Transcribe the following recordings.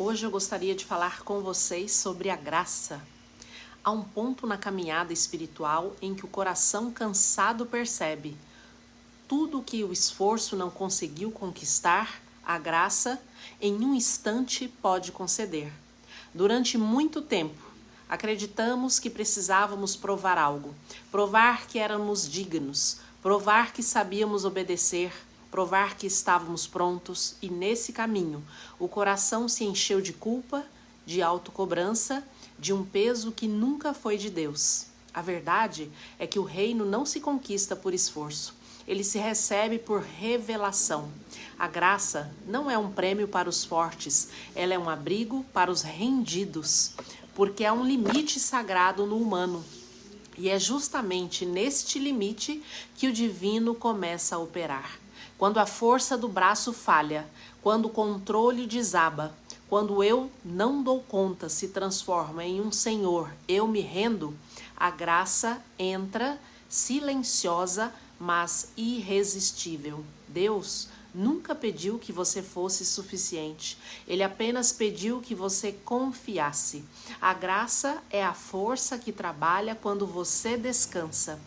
Hoje eu gostaria de falar com vocês sobre a graça. Há um ponto na caminhada espiritual em que o coração cansado percebe tudo o que o esforço não conseguiu conquistar, a graça, em um instante, pode conceder. Durante muito tempo, acreditamos que precisávamos provar algo, provar que éramos dignos, provar que sabíamos obedecer, provar que estávamos prontos, e nesse caminho o coração se encheu de culpa, de autocobrança, de um peso que nunca foi de Deus. A verdade é que o reino não se conquista por esforço, ele se recebe por revelação. A graça não é um prêmio para os fortes, ela é um abrigo para os rendidos, porque há um limite sagrado no humano. E é justamente neste limite que o divino começa a operar. Quando a força do braço falha, quando o controle desaba, quando eu não dou conta se transforma em um Senhor, eu me rendo, a graça entra silenciosa, mas irresistível. Deus nunca pediu que você fosse suficiente. Ele apenas pediu que você confiasse. A graça é a força que trabalha quando você descansa.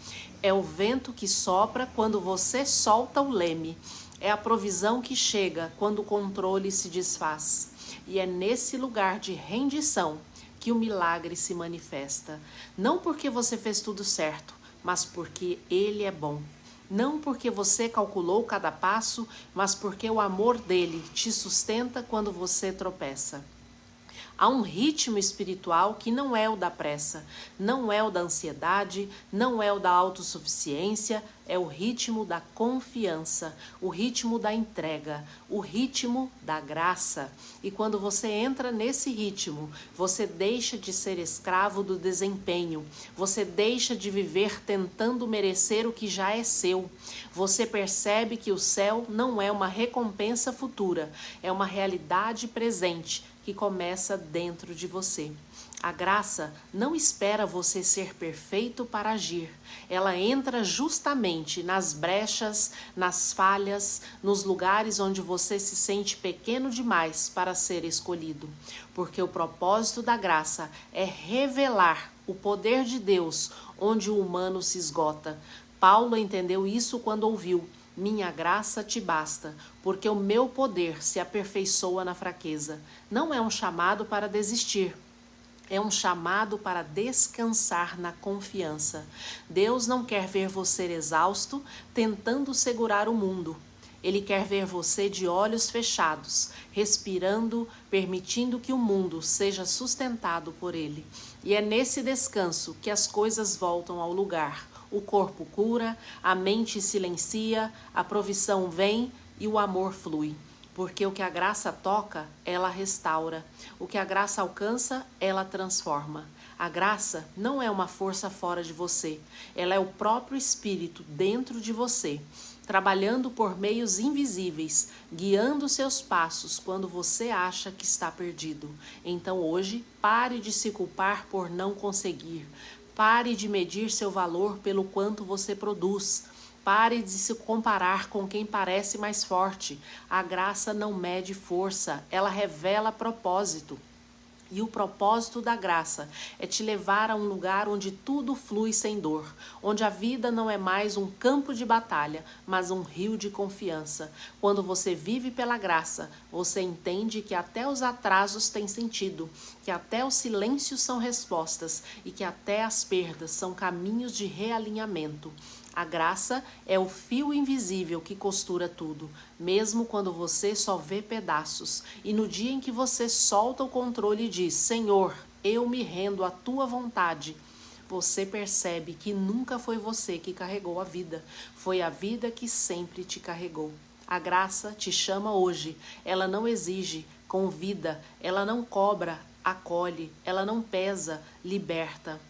É o vento que sopra quando você solta o leme. É a provisão que chega quando o controle se desfaz. E é nesse lugar de rendição que o milagre se manifesta. Não porque você fez tudo certo, mas porque Ele é bom. Não porque você calculou cada passo, mas porque o amor dele te sustenta quando você tropeça. Há um ritmo espiritual que não é o da pressa, não é o da ansiedade, não é o da autossuficiência, é o ritmo da confiança, o ritmo da entrega, o ritmo da graça. E quando você entra nesse ritmo, você deixa de ser escravo do desempenho, você deixa de viver tentando merecer o que já é seu. Você percebe que o céu não é uma recompensa futura, é uma realidade presente que começa dentro de você. A graça não espera você ser perfeito para agir. Ela entra justamente nas brechas, nas falhas, nos lugares onde você se sente pequeno demais para ser escolhido. Porque o propósito da graça é revelar o poder de Deus onde o humano se esgota. Paulo entendeu isso quando ouviu: minha graça te basta, porque o meu poder se aperfeiçoa na fraqueza. Não é um chamado para desistir, é um chamado para descansar na confiança. Deus não quer ver você exausto, tentando segurar o mundo. Ele quer ver você de olhos fechados, respirando, permitindo que o mundo seja sustentado por Ele. E é nesse descanso que as coisas voltam ao lugar. O corpo cura, a mente silencia, a provisão vem e o amor flui. Porque o que a graça toca, ela restaura. O que a graça alcança, ela transforma. A graça não é uma força fora de você. Ela é o próprio Espírito dentro de você, trabalhando por meios invisíveis, guiando seus passos quando você acha que está perdido. Então hoje, pare de se culpar por não conseguir. Pare de medir seu valor pelo quanto você produz. Pare de se comparar com quem parece mais forte. A graça não mede força, ela revela propósito. E o propósito da graça é te levar a um lugar onde tudo flui sem dor, onde a vida não é mais um campo de batalha, mas um rio de confiança. Quando você vive pela graça, você entende que até os atrasos têm sentido, que até os silêncios são respostas e que até as perdas são caminhos de realinhamento. A graça é o fio invisível que costura tudo, mesmo quando você só vê pedaços. E no dia em que você solta o controle e diz: Senhor, eu me rendo à tua vontade, você percebe que nunca foi você que carregou a vida, foi a vida que sempre te carregou. A graça te chama hoje, ela não exige, convida, ela não cobra, acolhe, ela não pesa, liberta.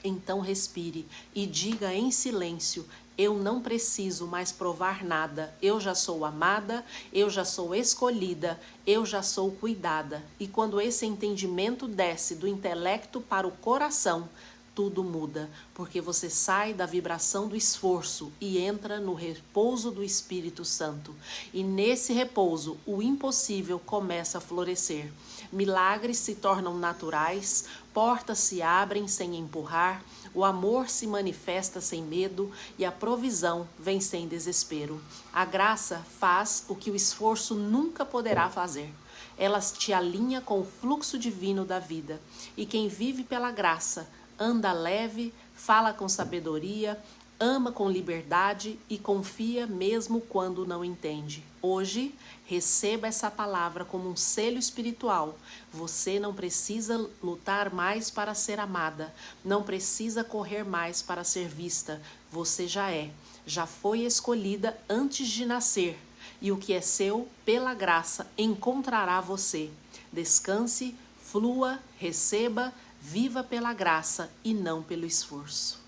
Então respire e diga em silêncio: eu não preciso mais provar nada, eu já sou amada, eu já sou escolhida, eu já sou cuidada. E quando esse entendimento desce do intelecto para o coração, tudo muda, porque você sai da vibração do esforço e entra no repouso do Espírito Santo. E nesse repouso, o impossível começa a florescer. Milagres se tornam naturais, portas se abrem sem empurrar, o amor se manifesta sem medo e a provisão vem sem desespero. A graça faz o que o esforço nunca poderá fazer. Ela te alinha com o fluxo divino da vida. E quem vive pela graça anda leve, fala com sabedoria, ama com liberdade e confia mesmo quando não entende. Hoje, receba essa palavra como um selo espiritual. Você não precisa lutar mais para ser amada, não precisa correr mais para ser vista. Você já foi escolhida antes de nascer. E o que é seu, pela graça, encontrará você. Descanse, flua, receba, viva pela graça e não pelo esforço.